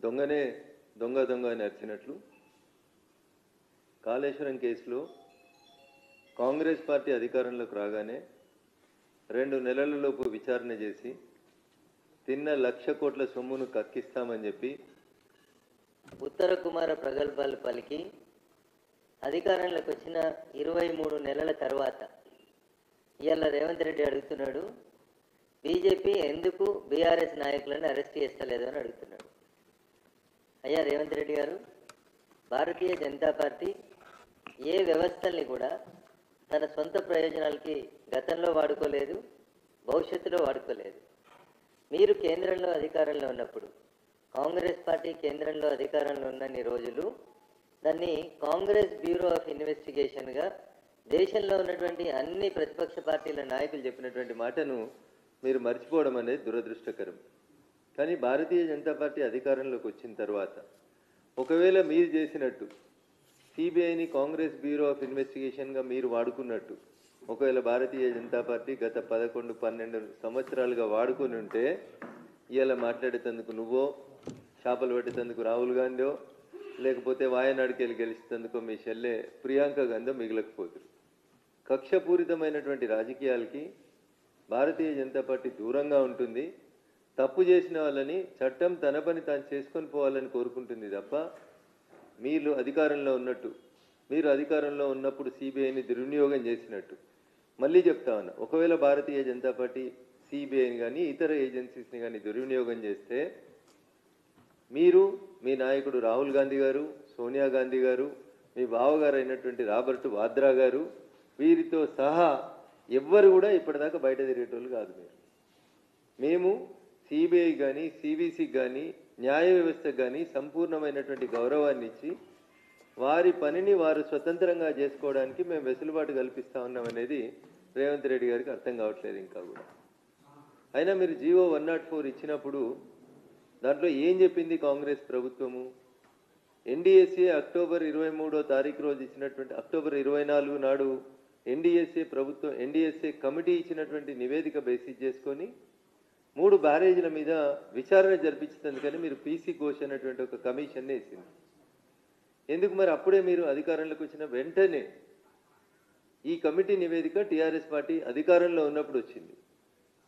దొంగనే దొంగ దొంగ అని అరిచినట్లు కాళేశ్వరం కేసులో కాంగ్రెస్ పార్టీ అధికారంలోకి రాగానే 2 నెలలలోపు విచారణ చేసి తిన్న 1,00,000 కోట్ల సొమ్మును కక్కిస్తామని చెప్పి ఉత్తర కుమార ప్రగల్భాలు పలికి అధికారంలోకి వచ్చిన 23 నెలల తర్వాత ఇవాళ రేవంత్ రెడ్డి అడుగుతున్నాడు, బీజేపీ ఎందుకు బీఆర్ఎస్ నాయకులను అరెస్ట్ చేస్తలేదు అని అడుగుతున్నాడు. అయ్యా రేవంత్ రెడ్డి గారు, భారతీయ జనతా పార్టీ ఏ వ్యవస్థల్ని కూడా తన సొంత ప్రయోజనాలకి గతంలో వాడుకోలేదు, భవిష్యత్తులో వాడుకోలేదు. మీరు కేంద్రంలో అధికారంలో ఉన్నప్పుడు, కాంగ్రెస్ పార్టీ కేంద్రంలో అధికారంలో ఉన్నన్ని రోజులు దాన్ని కాంగ్రెస్ బ్యూరో ఆఫ్ ఇన్వెస్టిగేషన్గా దేశంలో ఉన్నటువంటి అన్ని ప్రతిపక్ష పార్టీల నాయకులు చెప్పినటువంటి మాటను మీరు మర్చిపోవడం అనేది దురదృష్టకరం. కానీ భారతీయ జనతా పార్టీ అధికారంలోకి వచ్చిన తర్వాత ఒకవేళ మీరు చేసినట్టు సిబిఐని కాంగ్రెస్ బ్యూరో ఆఫ్ ఇన్వెస్టిగేషన్గా మీరు వాడుకున్నట్టు ఒకవేళ భారతీయ జనతా పార్టీ గత 11-12 సంవత్సరాలుగా వాడుకొని ఉంటే ఇవాళ మాట్లాడేటందుకు నువ్వో, చేపలు పట్టేందుకు రాహుల్ గాంధీ, లేకపోతే వాయనాడుకి వెళ్ళి గెలిచేందుకు మీ చెల్లె ప్రియాంక గాంధీ మిగలకపోతురు. కక్షపూరితమైనటువంటి రాజకీయాలకి భారతీయ జనతా పార్టీ దూరంగా ఉంటుంది. తప్పు చేసిన వాళ్ళని చట్టం తన పని తాను చేసుకొని పోవాలని కోరుకుంటుంది తప్ప మీరు అధికారంలో ఉన్నప్పుడు సిబిఐని దుర్వినియోగం చేసినట్టు మళ్ళీ చెప్తా ఉన్నా, ఒకవేళ భారతీయ జనతా పార్టీ సిబిఐని కానీ ఇతర ఏజెన్సీస్ని కానీ దుర్వినియోగం చేస్తే మీరు, మీ నాయకుడు రాహుల్ గాంధీ గారు, సోనియా గాంధీ గారు, మీ బావగారు అయినటువంటి రాబర్ట్ వాద్రా గారు, వీరితో సహా ఎవ్వరు కూడా ఇప్పటిదాకా బయట తిరిగేటోళ్ళు కాదు. మేము సిబిఐ కానీ సిబిసికి కానీ న్యాయ వ్యవస్థకు కానీ సంపూర్ణమైనటువంటి గౌరవాన్ని ఇచ్చి వారి పనిని వారు స్వతంత్రంగా చేసుకోవడానికి మేము వెసులుబాటు కల్పిస్తూ ఉన్నామనేది రేవంత్ రెడ్డి గారికి అర్థం కావట్లేదు ఇంకా కూడా. అయినా మీరు జీవో 104 ఇచ్చినప్పుడు దాంట్లో ఏం చెప్పింది కాంగ్రెస్ ప్రభుత్వము? ఎన్డీఎస్ఏ అక్టోబర్ 23వ తారీఖు రోజు ఇచ్చినటువంటి, అక్టోబర్ 24 నాడు ఎన్డీఎస్ఏ కమిటీ ఇచ్చినటువంటి నివేదిక బేసిస్ చేసుకొని 3 బ్యారేజీల మీద విచారణ జరిపించేందుకని మీరు పీసీ ఘోష్ అనేటువంటి ఒక కమిషన్ని వేసింది. ఎందుకు మరి అప్పుడే మీరు అధికారంలోకి వచ్చిన వెంటనే ఈ కమిటీ నివేదిక టీఆర్ఎస్ పార్టీ అధికారంలో ఉన్నప్పుడు వచ్చింది.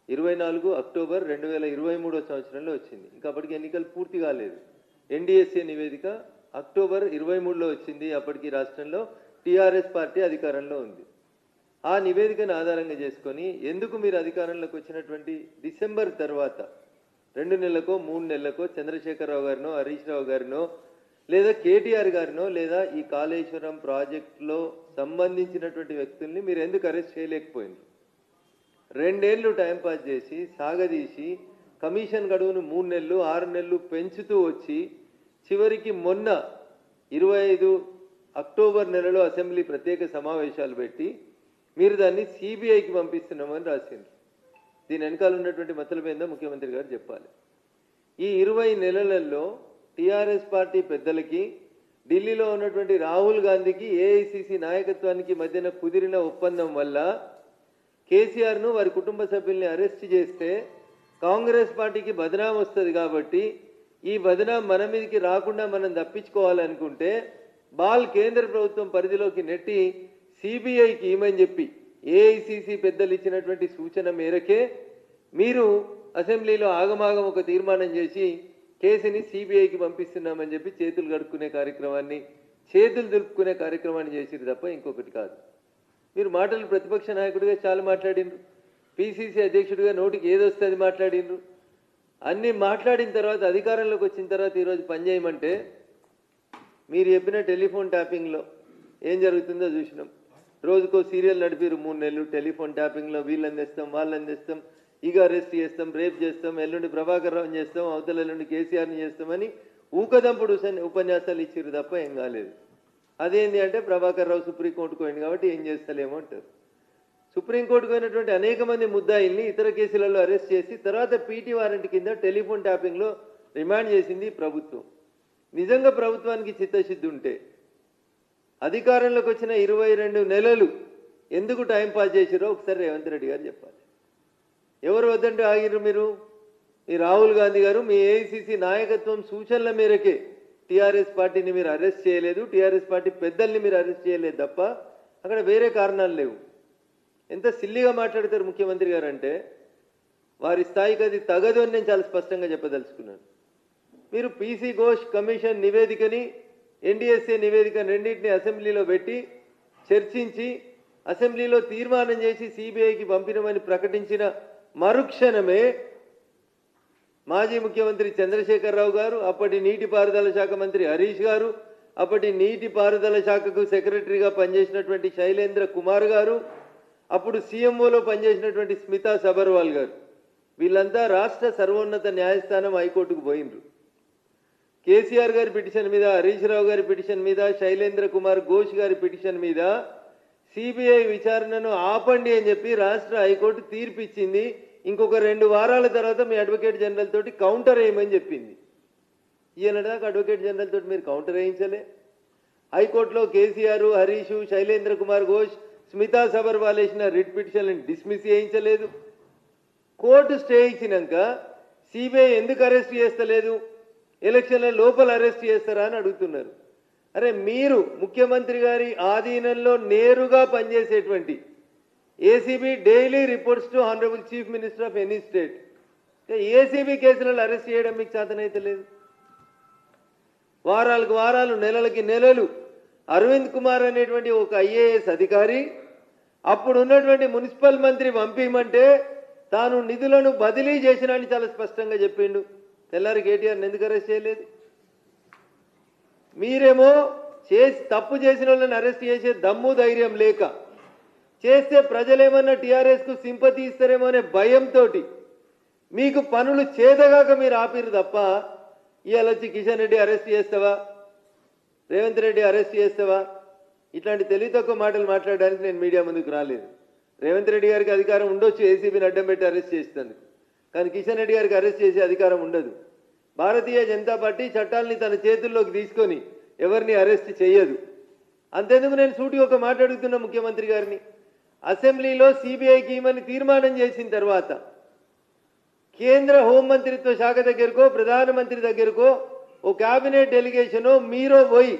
24 అక్టోబర్ 2023 సంవత్సరంలో వచ్చింది. ఇంకా అప్పటికి ఎన్నికలు పూర్తి కాలేదు. ఎన్డీఎస్ఏ నివేదిక అక్టోబర్ 23లో వచ్చింది. అప్పటికి రాష్ట్రంలో టీఆర్ఎస్ పార్టీ అధికారంలో ఉంది. ఆ నివేదికను ఆధారంగా చేసుకొని ఎందుకు మీరు అధికారంలోకి వచ్చినటువంటి డిసెంబర్ తర్వాత 2 నెలలకో 3 నెలలకో చంద్రశేఖరరావు గారినో, హరీష్ రావు గారినో, లేదా కేటీఆర్ గారినో, లేదా ఈ కాళేశ్వరం ప్రాజెక్టులో సంబంధించినటువంటి వ్యక్తుల్ని మీరు ఎందుకు అరెస్ట్ చేయలేకపోయింది? 2 ఏళ్ళు టైంపాస్ చేసి సాగదీసి కమిషన్ గడువును 3 నెలలు 6 నెలలు పెంచుతూ వచ్చి చివరికి మొన్న 25 అక్టోబర్ నెలలో అసెంబ్లీ ప్రత్యేక సమావేశాలు పెట్టి మీరు దాన్ని సిబిఐకి పంపిస్తున్నామని రాసింది. దీని వెనకాల ఉన్నటువంటి మతలబు ఏందో ముఖ్యమంత్రి గారు చెప్పాలి. ఈ 20 నెలలలో టీఆర్ఎస్ పార్టీ పెద్దలకి, ఢిల్లీలో ఉన్నటువంటి రాహుల్ గాంధీకి, ఏఐసిసి నాయకత్వానికి మధ్యన కుదిరిన ఒప్పందం వల్ల కేసీఆర్ను, వారి కుటుంబ సభ్యుల్ని అరెస్ట్ చేస్తే కాంగ్రెస్ పార్టీకి బదనాం వస్తుంది. కాబట్టి ఈ బదనాం మన మీదకి రాకుండా మనం తప్పించుకోవాలనుకుంటే కేంద్ర ప్రభుత్వం పరిధిలోకి నెట్టి సిబిఐకి ఇమని చెప్పి ఏఐసిసి పెద్దలు ఇచ్చినటువంటి సూచన మేరకే మీరు అసెంబ్లీలో ఆగమాగం ఒక తీర్మానం చేసి కేసుని సిబిఐకి పంపిస్తున్నామని చెప్పి చేతులు దులుపుకునే కార్యక్రమాన్ని చేసిరు తప్ప ఇంకొకటి కాదు. మీరు మాటలు ప్రతిపక్ష నాయకుడిగా చాలా మాట్లాడినరు, పిసిసి అధ్యక్షుడిగా నోటికి ఏదొస్తుంది మాట్లాడినరు. అన్నీ మాట్లాడిన తర్వాత అధికారంలోకి వచ్చిన తర్వాత ఈరోజు పనిచేయమంటే మీరు చెప్పిన టెలిఫోన్ ట్యాపింగ్లో ఏం జరుగుతుందో చూసినాం. రోజుకో సీరియల్ నడిపిరు 3 నెలలు. టెలిఫోన్ ట్యాపింగ్లో వీళ్ళని తెస్తాం, వాళ్ళని తెస్తాం, ఇక అరెస్ట్ చేస్తాం, రేప్ చేస్తాం, ఎల్లుండి ప్రభాకర్ రావుని చేస్తాం, అవతల ఎల్లుండి కేసీఆర్ని చేస్తామని ఊకదంపుడు ఉపన్యాసాలు ఇచ్చిరు తప్ప ఏం కాలేదు. అదేంటి అంటే ప్రభాకర్ రావు సుప్రీంకోర్టుకు పోయింది కాబట్టి ఏం చేస్తలేమో అంటారు. సుప్రీంకోర్టుకు పోయినటువంటి అనేక మంది ముద్దాయిల్ని ఇతర కేసులలో అరెస్ట్ చేసి తర్వాత పీటీ వారెంట్ కింద టెలిఫోన్ ట్యాపింగ్లో రిమాండ్ చేసింది ప్రభుత్వం. నిజంగా ప్రభుత్వానికి చిత్తశుద్ధి ఉంటే అధికారంలోకి వచ్చిన 22 నెలలు ఎందుకు టైం పాస్ చేసిరో ఒకసారి రేవంత్ రెడ్డి గారు చెప్పాలి. ఎవరు వద్దంటే ఆగిర్రు మీరు? ఈ రాహుల్ గాంధీ గారు మీ ఏఐసిసి నాయకత్వం సూచనల మేరకే టీఆర్ఎస్ పార్టీని మీరు అరెస్ట్ చేయలేదు, టీఆర్ఎస్ పార్టీ పెద్దల్ని మీరు అరెస్ట్ చేయలేదు తప్ప అక్కడ వేరే కారణాలు లేవు. ఎంత సిల్లిగా మాట్లాడతారు ముఖ్యమంత్రి గారు అంటే వారి స్థాయికి అది తగదు అని నేను చాలా స్పష్టంగా చెప్పదలుచుకున్నాను. మీరు పీసీ ఘోష్ కమిషన్ నివేదికని ఎన్డీఎస్ఏ నివేదిక రెండింటిని అసెంబ్లీలో పెట్టి చర్చించి అసెంబ్లీలో తీర్మానం చేసి సిబిఐకి పంపినమని ప్రకటించిన మరుక్షణమే మాజీ ముఖ్యమంత్రి చంద్రశేఖరరావు గారు, అప్పటి నీటిపారుదల శాఖ మంత్రి హరీష్ గారు, అప్పటి నీటిపారుదల శాఖకు సెక్రటరీగా పనిచేసినటువంటి శైలేంద్ర కుమార్ గారు, అప్పుడు సీఎంఓలో పనిచేసినటువంటి స్మితా సబర్వాల్ గారు, వీళ్ళంతా రాష్ట్ర సర్వోన్నత న్యాయస్థానం హైకోర్టుకు పోయినరు. కేసీఆర్ గారి పిటిషన్ మీద, హరీష్ రావు గారి పిటిషన్ మీద, శైలేంద్ర కుమార్ ఘోష్ గారి పిటిషన్ మీద సిబిఐ విచారణను ఆపండి అని చెప్పి రాష్ట్ర హైకోర్టు తీర్పు ఇచ్చింది. ఇంకొక 2 వారాల తర్వాత మీ అడ్వకేట్ జనరల్ తోటి కౌంటర్ వేయమని చెప్పింది. ఈయనదాకా అడ్వకేట్ జనరల్ తోటి మీరు కౌంటర్ వేయించలే. హైకోర్టులో కేసీఆర్, హరీష్, శైలేంద్ర కుమార్ ఘోష్, స్మితా సబర్వాల్ వేసిన రిట్ పిటిషన్లను డిస్మిస్ చేయించలేదు. కోర్టు స్టే ఇచ్చినాక సిబిఐ ఎందుకు అరెస్ట్ చేస్తలేదు, ఎలక్షన్ల లోపల అరెస్ట్ చేస్తారా అని అడుగుతున్నారు. అరే మీరు ముఖ్యమంత్రి గారి ఆధీనంలో నేరుగా పనిచేసేటువంటి ACB daily reports to honourable chief minister of any state. ACB కేసులలో అరెస్ట్ చేయడం మీకు చేతనైతే లేదు. వారాలకు వారాలు, నెలలకి నెలలు అరవింద్ కుమార్ అనేటువంటి ఒక ఐఏఎస్ అధికారి అప్పుడు ఉన్నటువంటి మున్సిపల్ మంత్రి పంపించమంటే తాను నిధులను బదిలీ చేసినని చాలా స్పష్టంగా చెప్పిండు. తెల్లారి కేటీఆర్ని ఎందుకు అరెస్ట్ చేయలేదు? మీరేమో తప్పు చేసిన వాళ్ళని అరెస్ట్ చేసే దమ్ము ధైర్యం లేక, చేస్తే ప్రజలేమన్నా టీఆర్ఎస్కు సింపతి ఇస్తారేమో అనే భయంతో మీకు పనులు చేతగాక మీరు ఆపిరు తప్ప ఇవాళ వచ్చి కిషన్ రెడ్డి అరెస్ట్ చేస్తావా, రేవంత్ రెడ్డి అరెస్ట్ చేస్తావా, ఇట్లాంటి తెలివి తక్కువ మాటలు మాట్లాడడానికి నేను మీడియా ముందుకు రాలేదు. రేవంత్ రెడ్డి గారికి అధికారం ఉండొచ్చు ఏసీబీని అడ్డం పెట్టి అరెస్ట్ చేస్తుంది, కానీ కిషన్ రెడ్డి గారికి అరెస్ట్ చేసే అధికారం ఉండదు. భారతీయ జనతా పార్టీ చట్టాలని తన చేతుల్లోకి తీసుకొని ఎవరిని అరెస్ట్ చేయదు. అంతేందుకు నేను సూటి ఒక మాట అడుగుతున్న ముఖ్యమంత్రి గారిని, అసెంబ్లీలో సిబిఐకి ఇవ్వమని తీర్మానం చేసిన తర్వాత కేంద్ర హోంమంత్రిత్వ శాఖ దగ్గరకో ప్రధానమంత్రి దగ్గరకో ఓ క్యాబినెట్ డెలిగేషనో మీరో పోయి,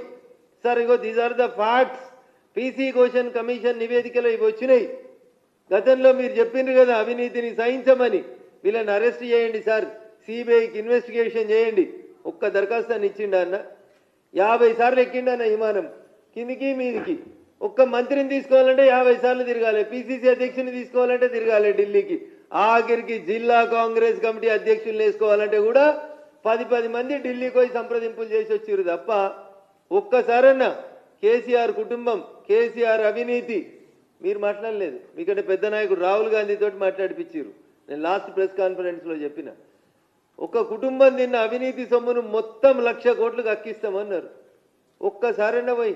సార్ ఇగో these are the facts, PC Ghosh commission నివేదికలో ఇవి వచ్చినాయి, గతంలో మీరు చెప్పిండ్రు కదా అవినీతిని సహించమని, వీళ్ళని అరెస్ట్ చేయండి సార్, సిబిఐకి ఇన్వెస్టిగేషన్ చేయండి, ఒక్క దరఖాస్తుని ఇచ్చిండా అన్న? 50 సార్లు ఎక్కిండన్న విమానం కిందికి మీదికి. ఒక్క మంత్రిని తీసుకోవాలంటే 50 సార్లు తిరగాలి, పిసిసి అధ్యక్షుని తీసుకోవాలంటే తిరగాలి ఢిల్లీకి, ఆఖరికి జిల్లా కాంగ్రెస్ కమిటీ అధ్యక్షులు వేసుకోవాలంటే కూడా 10 మంది ఢిల్లీకి పోయి సంప్రదింపులు చేసి వచ్చారు తప్ప ఒక్కసారన్నా కేసీఆర్ కుటుంబం, కేసీఆర్ అవినీతి మీరు మాట్లాడలేదు. మీకంటే పెద్ద నాయకుడు రాహుల్ గాంధీ తోటి మాట్లాడిపించారు. నేను లాస్ట్ ప్రెస్ కాన్ఫరెన్స్లో చెప్పిన, ఒక కుటుంబం నిన్న అవినీతి సొమ్మును మొత్తం 1,00,000 కోట్లకు అక్కిస్తామన్నారు. ఒక్కసారైనా పోయి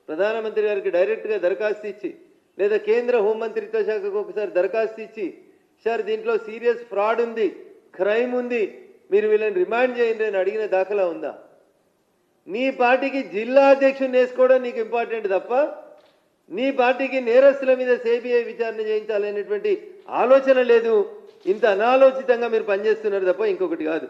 ప్రధానమంత్రి గారికి డైరెక్ట్గా దరఖాస్తు ఇచ్చి, లేదా కేంద్ర హోంమంత్రిత్వ శాఖకు ఒకసారి దరఖాస్తు ఇచ్చి, సార్ దీంట్లో సీరియస్ ఫ్రాడ్ ఉంది, క్రైమ్ ఉంది, మీరు వీళ్ళని రిమాండ్ చేయండి అని అడిగిన దాఖలా ఉందా? నీ పార్టీకి జిల్లా అధ్యక్షుని వేసుకోవడం నీకు ఇంపార్టెంట్ తప్ప నీ పార్టీకి నేరస్తుల మీద సిబిఐ విచారణ చేయించాలనేటువంటి ఆలోచన లేదు. ఇంత అనాలోచితంగా మీరు పనిచేస్తున్నారు తప్ప ఇంకొకటి కాదు.